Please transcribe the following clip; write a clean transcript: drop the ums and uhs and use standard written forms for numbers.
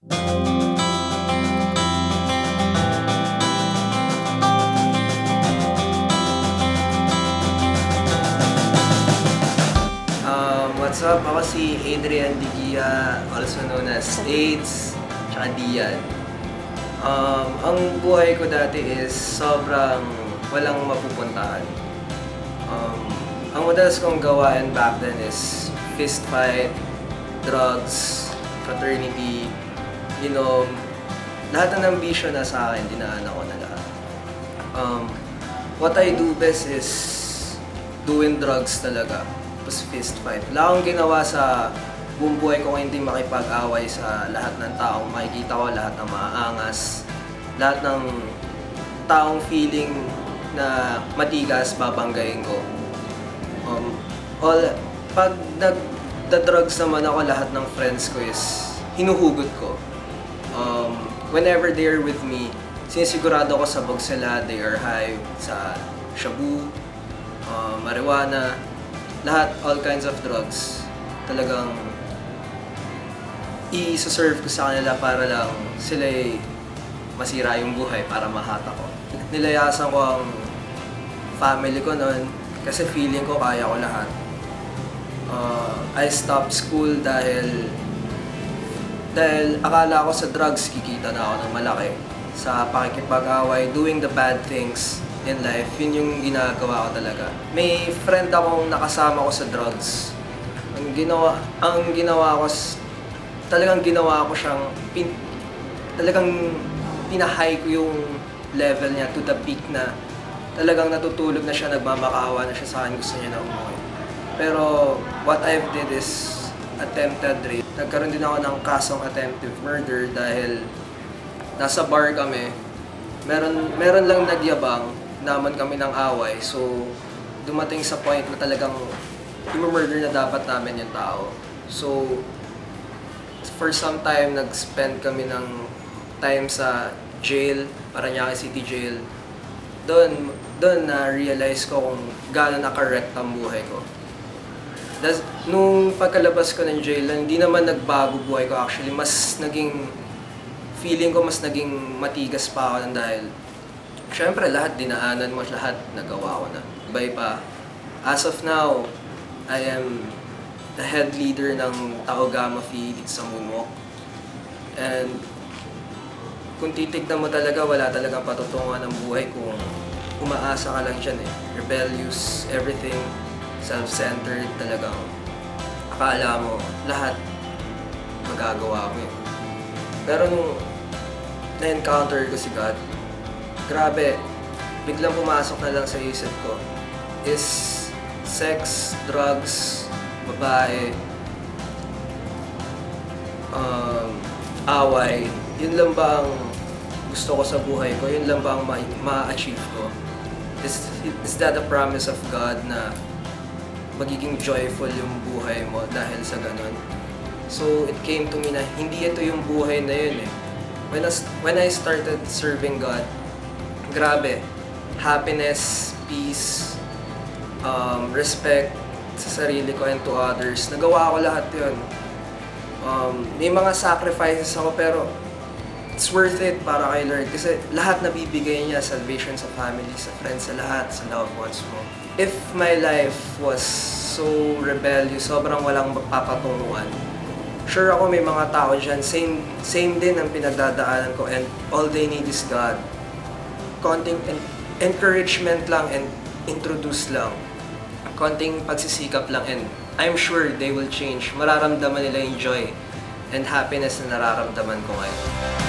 What's up? Ako si Adrian Digia, also known as AIDS, tsaka Dian. Ang buhay ko dati is sobrang walang mapupuntahan. Ang madalas kong gawain back then is fist fight, drugs, fraternity, inom. Lahat ng ambisyon na sa akin, dinaanan ko na lahat. What I do best is doing drugs talaga. Tapos fist fight. Wala akong ginawa sa buong buhay ko hindi makipag-away sa lahat ng taong makikita ko, lahat ng maaangas, lahat ng taong feeling na matigas, babanggain ko. Pag nagda-drugs naman ako, lahat ng friends ko is hinuhugot ko. Whenever they're with me, sinisigurado ko sabog sila, they are high sa shabu, marijuana, lahat, all kinds of drugs. Talagang i-serve ko sa kanila para lang sila'y masira yung buhay para mahata ko. Nilayasan ko ang family ko noon kasi feeling ko kaya ko lahat. I stopped school dahil akala ko sa drugs kikita na ako ng malaki. Sa pakikipag-away, doing the bad things in life, yun yung ginagawa ko talaga. May friend akong nakasama ko sa drugs. Ang ginawa ko, talagang ginawa ko siyang, talagang pinahay ko yung level niya to the peak na talagang natutulog na siya, nagmamakaawa na siya sa akin, gusto niya na umuwi. Pero what I've did is attempted rape. Nagkaroon din ako ng kasong attempted murder dahil nasa bar kami. Meron lang nagyabang, naman kami ng away, so dumating sa point na talagang i-murder na dapat namin yung tao. So for some time, nag-spend kami ng time sa jail, Parañaque City Jail. Doon na-realize ko kung gaano naka-wrecked ang buhay ko. Nung pagkalabas ko ng jail, hindi naman nagbago buhay ko actually. Feeling ko mas naging matigas pa ako dahil siyempre, lahat dinaanan mo, lahat nagawa ko na. Iba pa. As of now, I am the head leader ng Tao Gamma Phi dito sa Moonwalk. And kung titignan mo talaga, wala talagang patutunguhan ng buhay kung umaasa ka lang dyan eh. Rebellious, everything, self-centered talagang. Akala mo, lahat magagawa mo eh. Pero nung na-encounter ko si God, grabe, biglang pumasok na lang sa isip ko is sex, drugs, babae, away. Yun lang ba ang gusto ko sa buhay ko? Yun lang ba ang ma-achieve ko? Is that a promise of God na magiging joyful yung buhay mo dahil sa ganun? So it came to me na hindi ito yung buhay na yun eh. When I started serving God, grabe, happiness, peace, respect sa sarili ko and to others. Nagawa ko lahat yun. May mga sacrifices ako pero it's worth it para kay Lord kasi lahat nabibigay niya, salvation sa family, sa friends, sa lahat, sa loved ones mo. If my life was so rebellious, sobrang walang papatunguhan, sure ako may mga tao dyan, same din ang pinagdadaanan ko and all they need is God. Konting encouragement lang and introduce lang. Konting pagsisikap lang and I'm sure they will change. Mararamdaman nila yung joy and happiness na nararamdaman ko ngayon.